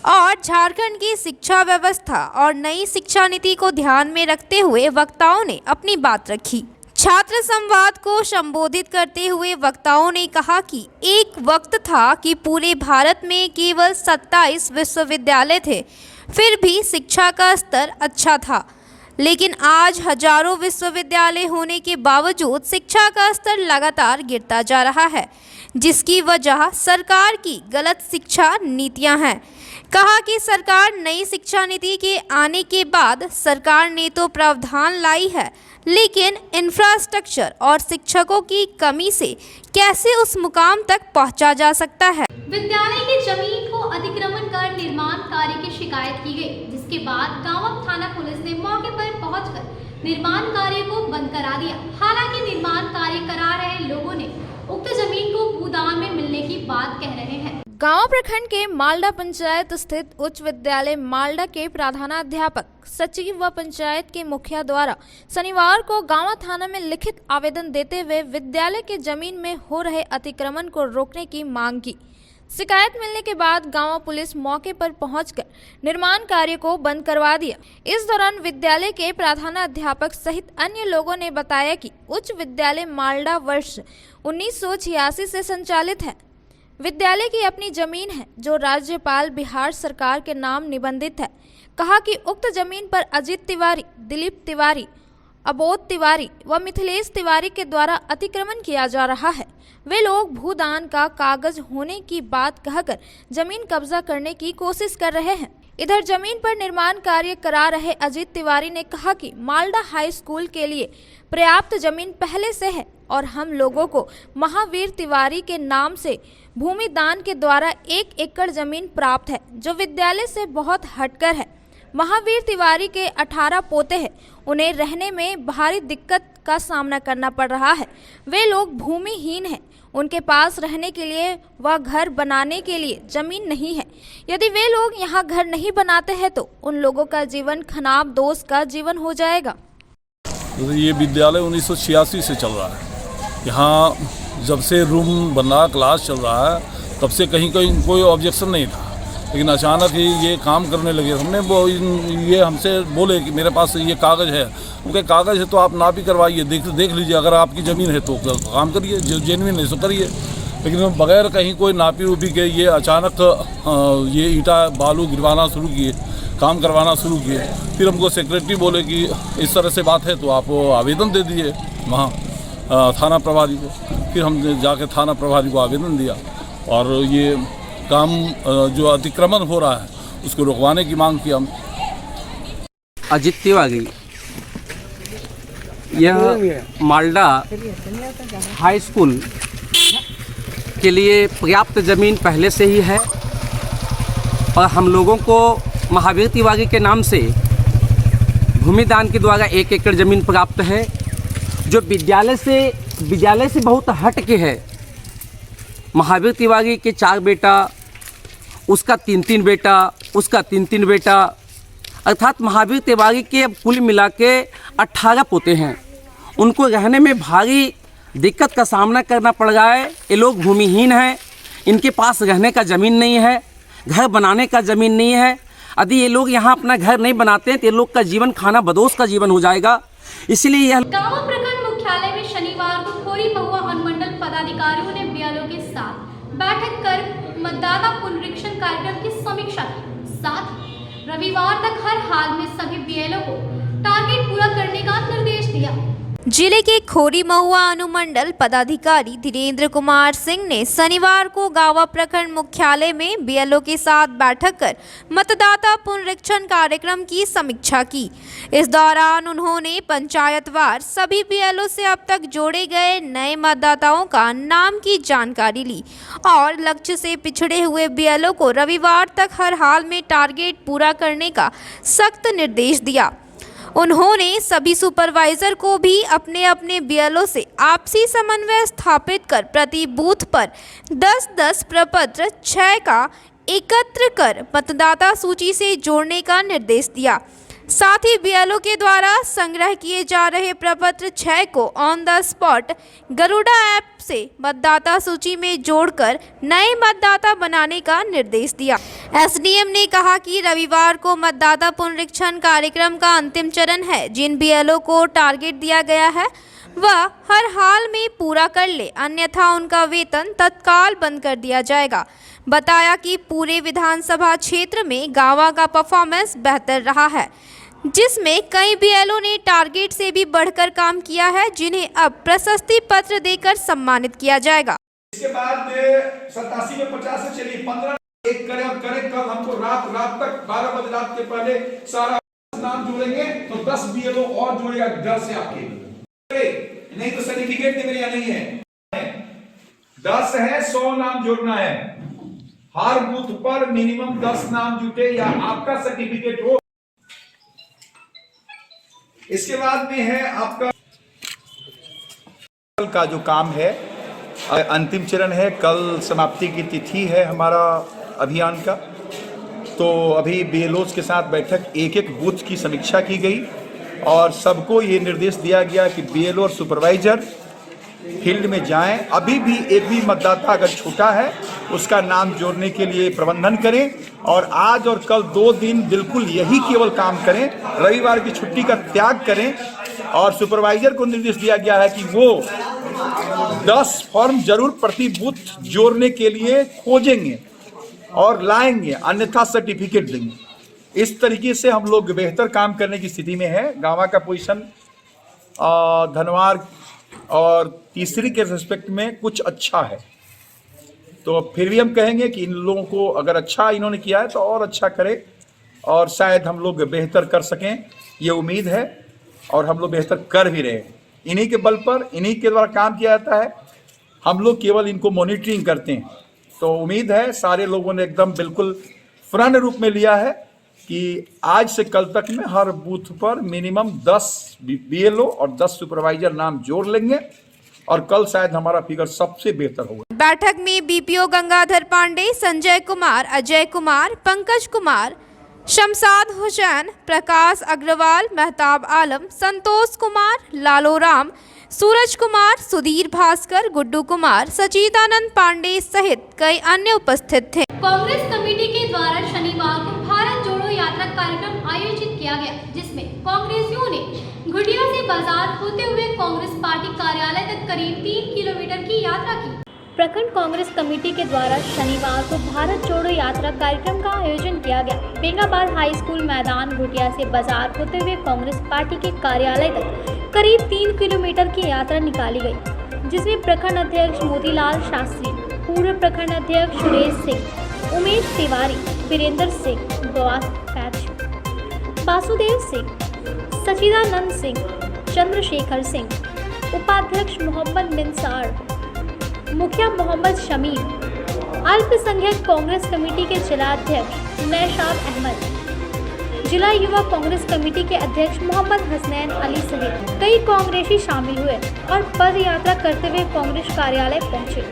और झारखंड की शिक्षा व्यवस्था और नई शिक्षा नीति को ध्यान में रखते हुए वक्ताओं ने अपनी बात रखी। छात्र संवाद को संबोधित करते हुए वक्ताओं ने कहा कि एक वक्त था कि पूरे भारत में केवल 27 विश्वविद्यालय थे, फिर भी शिक्षा का स्तर अच्छा था, लेकिन आज हजारों विश्वविद्यालय होने के बावजूद शिक्षा का स्तर लगातार गिरता जा रहा है, जिसकी वजह सरकार की गलत शिक्षा नीतियां हैं। कहा कि सरकार नई शिक्षा नीति के आने के बाद सरकार ने तो प्रावधान लाई है, लेकिन इंफ्रास्ट्रक्चर और शिक्षकों की कमी से कैसे उस मुकाम तक पहुंचा जा सकता है। विद्यालय की जमीन को अतिक्रमण कर निर्माण कार्य की शिकायत की गई, जिसके बाद गांव थाना पुलिस ने मौके पर पहुंचकर निर्माण कार्य को बंद करा दिया। हालांकि निर्माण कार्य करा रहे लोगों ने उक्त जमीन को भूदान में मिलने की बात कह रहे हैं। गांव प्रखंड के मालडा पंचायत स्थित उच्च विद्यालय मालडा के प्रधानाध्यापक, सचिव व पंचायत के मुखिया द्वारा शनिवार को गांव थाना में लिखित आवेदन देते हुए विद्यालय के जमीन में हो रहे अतिक्रमण को रोकने की मांग की। शिकायत मिलने के बाद गांव पुलिस मौके पर पहुंचकर निर्माण कार्य को बंद करवा दिया। इस दौरान विद्यालय के प्रधानाध्यापक सहित अन्य लोगों ने बताया कि उच्च विद्यालय मालडा वर्ष 1986 से संचालित है। विद्यालय की अपनी जमीन है जो राज्यपाल बिहार सरकार के नाम निबंधित है। कहा कि उक्त जमीन पर अजीत तिवारी, दिलीप तिवारी, अबोध तिवारी व मिथिलेश तिवारी के द्वारा अतिक्रमण किया जा रहा है। वे लोग भूदान का कागज होने की बात कहकर जमीन कब्जा करने की कोशिश कर रहे हैं। इधर जमीन पर निर्माण कार्य करा रहे अजीत तिवारी ने कहा कि मालडा हाई स्कूल के लिए पर्याप्त जमीन पहले से है और हम लोगों को महावीर तिवारी के नाम से भूमि दान के द्वारा 1 एकड़ जमीन प्राप्त है, जो विद्यालय से बहुत हटकर है। महावीर तिवारी के 18 पोते हैं, उन्हें रहने में भारी दिक्कत का सामना करना पड़ रहा है। वे लोग भूमिहीन हैं, उनके पास रहने के लिए व घर बनाने के लिए जमीन नहीं है। यदि वे लोग यहाँ घर नहीं बनाते हैं तो उन लोगों का जीवन खनाब दोष का जीवन हो जाएगा। ये विद्यालय 1986 से चल रहा है। यहाँ जब से रूम बना, क्लास चल रहा है, तब से कहीं कोई ऑब्जेक्शन नहीं था, लेकिन अचानक ही ये काम करने लगे। हमने ये हमसे बोले कि मेरे पास ये कागज़ है। उनके कागज़ है तो आप नापी करवाइए, देख लीजिए, अगर आपकी ज़मीन है तो काम करिए, जो जेन्युइन है सो करिए। लेकिन बगैर कहीं कोई नापी उपी के ये अचानक ये ईंटा बालू गिरवाना शुरू किए, काम करवाना शुरू किए। फिर हमको सेक्रेटरी बोले कि इस तरह से बात है तो आप आवेदन दे दिए वहाँ थाना प्रभारी को। फिर हमने जाके थाना प्रभारी को आवेदन दिया और ये काम जो अतिक्रमण हो रहा है उसको रुकवाने की मांग की हम। अजित तिवारी, यह मालडा हाई स्कूल के लिए पर्याप्त ज़मीन पहले से ही है और हम लोगों को महावीर तिवारी के नाम से भूमि दान के द्वारा 1 एकड़ ज़मीन प्राप्त है, जो विद्यालय से बहुत हट के है। महावीर तिवारी के 4 बेटा, उसका 3 बेटा, उसका 3 बेटा, अर्थात महावीर तिवारी के अब कुल मिला के 18 पोते हैं। उनको रहने में भारी दिक्कत का सामना करना पड़ रहा है। ये लोग भूमिहीन हैं, इनके पास रहने का ज़मीन नहीं है, घर बनाने का ज़मीन नहीं है। यदि ये लोग यहाँ अपना घर नहीं बनाते हैं तो ये लोग का जीवन खाना बदोश का जीवन हो जाएगा। इसलिए यह गाँव प्रखंड मुख्यालय में शनिवार को खोरी महुआ अनुमंडल पदाधिकारियों ने बीएलओ के साथ बैठक कर मतदाता पुनरीक्षण कार्यक्रम की समीक्षा की। साथ ही रविवार तक हर हाल में सभी बीएलओ को टारगेट पूरा करने का निर्देश दिया। जिले के खोरी महुआ अनुमंडल पदाधिकारी धीरेन्द्र कुमार सिंह ने शनिवार को गावा प्रखंड मुख्यालय में बीएलओ के साथ बैठक कर मतदाता पुनरीक्षण कार्यक्रम की समीक्षा की। इस दौरान उन्होंने पंचायतवार सभी बीएलओ से अब तक जोड़े गए नए मतदाताओं का नाम की जानकारी ली और लक्ष्य से पिछड़े हुए बीएलओ को रविवार तक हर हाल में टारगेट पूरा करने का सख्त निर्देश दिया। उन्होंने सभी सुपरवाइजर को भी अपने अपने बीएलओ से आपसी समन्वय स्थापित कर प्रति बूथ पर 10-10 प्रपत्र 6 का एकत्र कर मतदाता सूची से जोड़ने का निर्देश दिया। साथ ही बीएलओ के द्वारा संग्रह किए जा रहे प्रपत्र 6 को on the spot Garuda app से मतदाता सूची में जोड़कर नए मतदाता बनाने का निर्देश दिया। एसडीएम ने कहा कि रविवार को मतदाता पुनरीक्षण कार्यक्रम का अंतिम चरण है। जिन बीएलओ को टारगेट दिया गया है वह हर हाल में पूरा कर ले, अन्यथा उनका वेतन तत्काल बंद कर दिया जाएगा। बताया कि पूरे विधानसभा क्षेत्र में गावा का परफॉर्मेंस बेहतर रहा है, जिसमें कई बीएलओ ने टारगेट से भी बढ़कर काम किया है, जिन्हें अब प्रशस्ति पत्र देकर सम्मानित किया जाएगा। इसके बाद 87 में 50 से चलिए 15 एक करें कल हमको रात तक 12 बजे रात के पहले सारा नाम जोड़ेंगे तो 10 बीएलओ और जोड़ेगा घर से आपके, नहीं तो सर्टिफिकेट मेरे यहाँ नहीं है। 10 है, 100 नाम जोड़ना है। हर बूथ पर मिनिमम 10 नाम जुटे या आपका सर्टिफिकेट हो। इसके बाद में है आपका कल का जो काम है, अंतिम चरण है, कल समाप्ति की तिथि है हमारा अभियान का। तो अभी बीएलओज के साथ बैठक एक बूथ की समीक्षा की गई और सबको ये निर्देश दिया गया कि बीएलओ और सुपरवाइजर फील्ड में जाएं। अभी भी एक भी मतदाता अगर छूटा है उसका नाम जोड़ने के लिए प्रबंधन करें और आज और कल 2 दिन बिल्कुल यही केवल काम करें, रविवार की छुट्टी का त्याग करें। और सुपरवाइजर को निर्देश दिया गया है कि वो 10 फॉर्म जरूर प्रति बूथ जोड़ने के लिए खोजेंगे और लाएंगे, अन्यथा सर्टिफिकेट देंगे। इस तरीके से हम लोग बेहतर काम करने की स्थिति में है। गांवा का पोजीशन धनवार और तीसरी के रिस्पेक्ट में कुछ अच्छा है, तो फिर भी हम कहेंगे कि इन लोगों को अगर अच्छा इन्होंने किया है तो और अच्छा करें और शायद हम लोग बेहतर कर सकें, ये उम्मीद है और हम लोग बेहतर कर भी रहे हैं। इन्हीं के बल पर, इन्हीं के द्वारा काम किया जाता है, हम लोग केवल इनको मॉनिटरिंग करते हैं। तो उम्मीद है सारे लोगों ने एकदम बिल्कुल फ्रंट रूप में लिया है कि आज से कल तक में हर बूथ पर मिनिमम 10 बीएलओ और 10 सुपरवाइजर नाम जोड़ लेंगे और कल शायद हमारा फिगर सबसे बेहतर होगा। बैठक में बीपीओ गंगाधर पांडे, संजय कुमार, अजय कुमार, पंकज कुमार, शमशाद हुसैन, प्रकाश अग्रवाल, मेहताब आलम, संतोष कुमार, लालो राम, सूरज कुमार, सुधीर भास्कर, गुड्डू कुमार, सचिदानंद पांडे सहित कई अन्य उपस्थित थे। कांग्रेस कमेटी के द्वारा शनिवार को भारत जोड़ो यात्रा कार्यक्रम आयोजित किया गया, जिसमें कांग्रेसियों ने घुटिया से बाजार होते हुए कांग्रेस पार्टी कार्यालय तक करीब 3 किलोमीटर की यात्रा की। प्रखंड कांग्रेस कमेटी के द्वारा शनिवार को भारत जोड़ो यात्रा कार्यक्रम का आयोजन किया गया। बेंगाबाद हाई स्कूल मैदान घुटिया से बाजार होते हुए कांग्रेस पार्टी के कार्यालय तक करीब 3 किलोमीटर की यात्रा निकाली गई, जिसमें प्रखंड अध्यक्ष मोतीलाल शास्त्री, पूर्व प्रखंड अध्यक्ष सुरेश सिंह, उमेश तिवारी, वीरेंद्र सिंह, वासुदेव सिंह, सचिदानंद सिंह, चंद्रशेखर सिंह, उपाध्यक्ष मोहम्मद निसार, मुखिया मोहम्मद शमीम, अल्पसंख्यक कांग्रेस कमेटी के जिला अध्यक्ष नैशाब अहमद, जिला युवा कांग्रेस कमेटी के अध्यक्ष मोहम्मद हसनैन अली सहित कई कांग्रेसी शामिल हुए और पद यात्रा करते हुए कांग्रेस कार्यालय पहुंचे।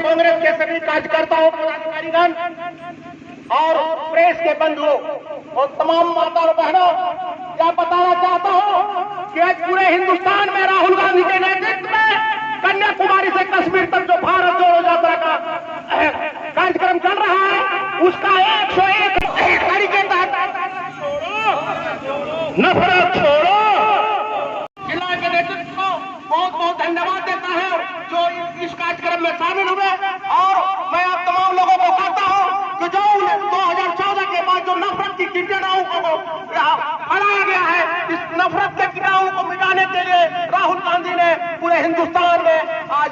कांग्रेस के सभी कार्यकर्ताओं, पदाधिकारीगण और प्रेस के बंधुओं और तमाम माता और बहनों, क्या बताना चाहता हूँ कि आज पूरे हिंदुस्तान में राहुल गांधी के नेतृत्व में कन्याकुमारी से कश्मीर तक जो भारत जोड़ो यात्रा का कार्यक्रम चल रहा है, उसका 101 तरीके नफरत छोड़ो जिला के नेतृत्व को बहुत बहुत धन्यवाद देता है जो इस कार्यक्रम में शामिल हुए। और मैं आप तमाम लोगों को कहता हूं कि जो 2014 के बाद जो नफरत की कीटाणुओं को फैलाया गया है, इस नफरत के कीटाणुओं को मिटाने के लिए राहुल गांधी ने पूरे हिंदुस्तान में आज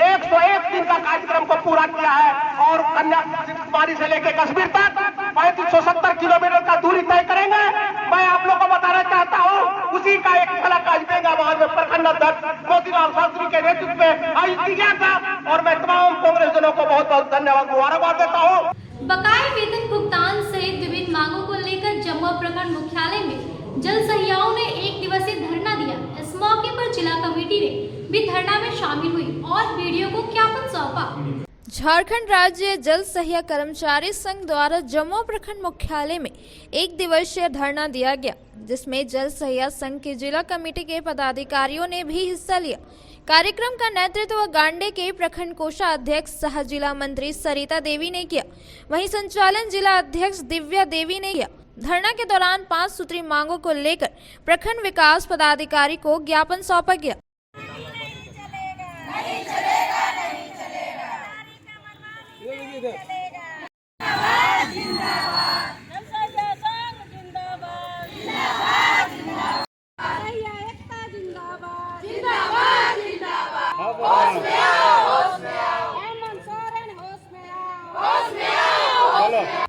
101 दिन का कार्यक्रम को पूरा किया है और कन्याकुमारी से लेकर कश्मीर तक 3570 किलोमीटर का दूरी तय करेंगे। मैं आप लोगों को बताना चाहता हूँ, उसी का एक झलक आज बेंगाबाद में प्रखंड अध्यक्ष मोतीलाल शास्त्री के नेतृत्व में आयोजित किया था और मैं तमाम कांग्रेस जनों को बहुत बहुत धन्यवाद मुबारकबाद देता हूँ। बकाया वेतन भुगतान सहित विभिन्न मांगों को लेकर जमुआ प्रखंड मुख्यालय में जल सहियाओं ने 1 दिवसीय धरना दिया। इस मौके पर जिला कमेटी ने भी धरना में शामिल हुई और वीडियो को ज्ञापन सौंपा। झारखंड राज्य जल सहिया कर्मचारी संघ द्वारा जमुआ प्रखंड मुख्यालय में 1 दिवसीय धरना दिया गया, जिसमें जल सहिया संघ की जिला कमेटी के पदाधिकारियों ने भी हिस्सा लिया। कार्यक्रम का नेतृत्व गांडे के प्रखंड कोषाध्यक्ष सह जिला मंत्री सरिता देवी ने किया, वहीं संचालन जिला अध्यक्ष दिव्या देवी ने किया। धरना के दौरान 5 सूत्री मांगों को लेकर प्रखंड विकास पदाधिकारी को ज्ञापन सौंपा गया।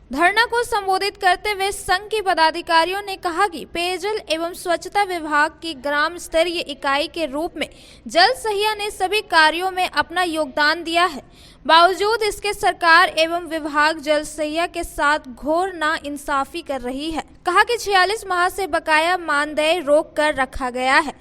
धरना को संबोधित करते हुए संघ के पदाधिकारियों ने कहा कि पेयजल एवं स्वच्छता विभाग की ग्राम स्तरीय इकाई के रूप में जल सहिया ने सभी कार्यों में अपना योगदान दिया है। बावजूद इसके सरकार एवं विभाग जल सहिया के साथ घोर नाइंसाफी कर रही है। कहा कि 46 माह से बकाया मानदेय रोक कर रखा गया है।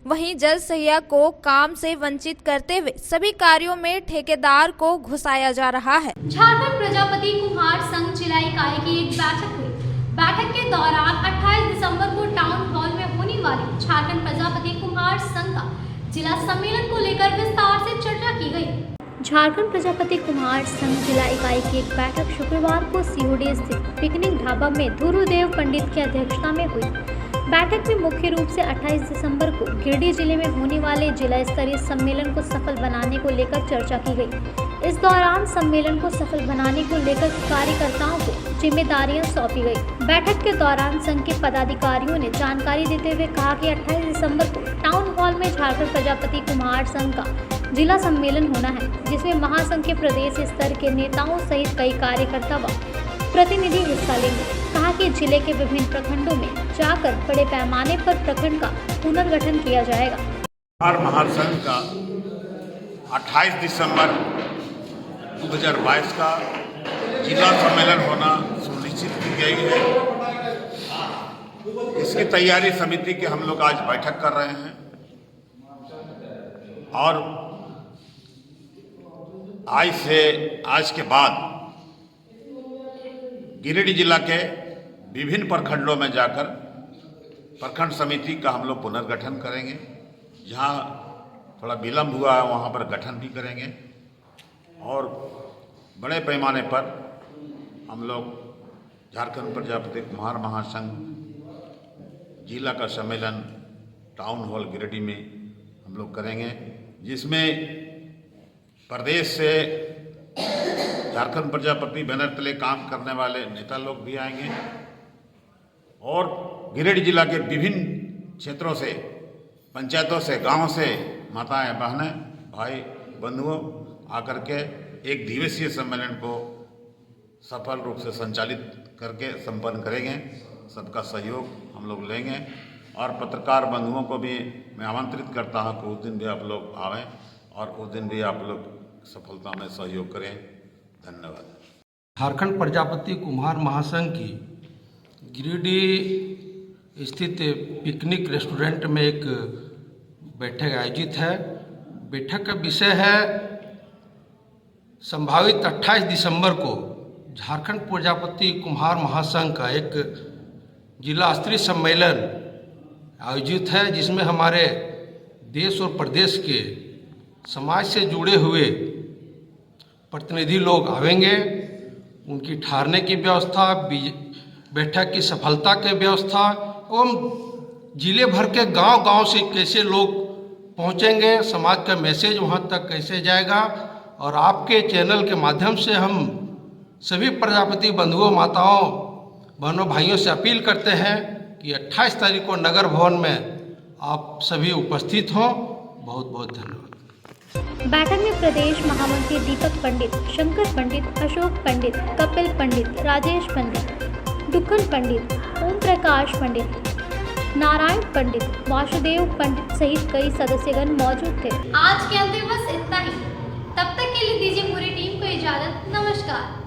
वहीं जल सहिया को काम से वंचित करते हुए सभी कार्यों में ठेकेदार को घुसाया जा रहा है। झारखंड प्रजापति कुम्हार संघ जिला इकाई की एक बैठक हुई। बैठक के दौरान 28 दिसंबर को टाउन हॉल में होने वाली झारखंड प्रजापति कुम्हार संघ का जिला सम्मेलन को लेकर विस्तार से चर्चा की गई। झारखंड प्रजापति कुम्हार संघ जिला इकाई की एक बैठक शुक्रवार को सीहोडी स्थित पिकनिक ढाबा में गुरुदेव पंडित की अध्यक्षता में हुई। बैठक में मुख्य रूप से 28 दिसंबर को गिरिडीह जिले में होने वाले जिला स्तरीय सम्मेलन को सफल बनाने को लेकर चर्चा की गई। इस दौरान सम्मेलन को सफल बनाने को लेकर कार्यकर्ताओं को जिम्मेदारियां सौंपी गई। बैठक के दौरान संघ के पदाधिकारियों ने जानकारी देते हुए कहा कि 28 दिसंबर को टाउन हॉल में झारखंड प्रजापति कुम्हार संघ का जिला सम्मेलन होना है, जिसमें महासंघ के प्रदेश स्तर के नेताओं सहित कई कार्यकर्ता व प्रतिनिधि हिस्सा लेंगे। कहा कि जिले के विभिन्न प्रखंडों में जाकर बड़े पैमाने पर प्रखंड का पुनर्गठन किया जाएगा। कुम्हार महासंघ का 28 दिसंबर 2022 का जिला सम्मेलन होना सुनिश्चित की गई है। इसकी तैयारी समिति की हम लोग आज बैठक कर रहे हैं और आज के बाद गिरिडीह जिला के विभिन्न प्रखंडों में जाकर प्रखंड समिति का हम लोग पुनर्गठन करेंगे। जहाँ थोड़ा विलम्ब हुआ है वहाँ पर गठन भी करेंगे और बड़े पैमाने पर हम लोग झारखंड प्रजापति कुम्हार महासंघ जिला का सम्मेलन टाउन हॉल गिरिडीह में हम लोग करेंगे, जिसमें प्रदेश से झारखंड प्रजापति बैनर तले काम करने वाले नेता लोग भी आएंगे और गिरिडीह जिला के विभिन्न क्षेत्रों से, पंचायतों से, गांवों से माताएं, बहनें, भाई, बंधुओं आकर के एक दिवसीय सम्मेलन को सफल रूप से संचालित करके संपन्न करेंगे। सबका सहयोग हम लोग लेंगे और पत्रकार बंधुओं को भी मैं आमंत्रित करता हूं कि उस दिन भी आप लोग आवें और उस दिन भी आप लोग सफलता में सहयोग करें। धन्यवाद। झारखंड प्रजापति कुम्हार महासंघ की गिरिडीह स्थित पिकनिक रेस्टोरेंट में एक बैठक आयोजित है। बैठक का विषय है संभावित 28 दिसंबर को झारखंड प्रजापति कुम्हार महासंघ का एक जिला स्तरीय सम्मेलन आयोजित है, जिसमें हमारे देश और प्रदेश के समाज से जुड़े हुए प्रतिनिधि लोग आवेंगे। उनकी ठहरने की व्यवस्था, बैठक की सफलता की व्यवस्था एवं जिले भर के गांव-गांव से कैसे लोग पहुंचेंगे, समाज का मैसेज वहां तक कैसे जाएगा। और आपके चैनल के माध्यम से हम सभी प्रजापति बंधुओं, माताओं, बहनों, भाइयों से अपील करते हैं कि 28 तारीख को नगर भवन में आप सभी उपस्थित हों। बहुत बहुत धन्यवाद। बैठक में प्रदेश महामंत्री दीपक पंडित, शंकर पंडित, अशोक पंडित, कपिल पंडित, राजेश पंडित, दुखन पंडित, ओम प्रकाश पंडित, नारायण पंडित, वासुदेव पंडित सहित कई सदस्यगण मौजूद थे। आज के अंत में बस इतना ही। तब तक के लिए दीजिए पूरी टीम को इजाजत। नमस्कार।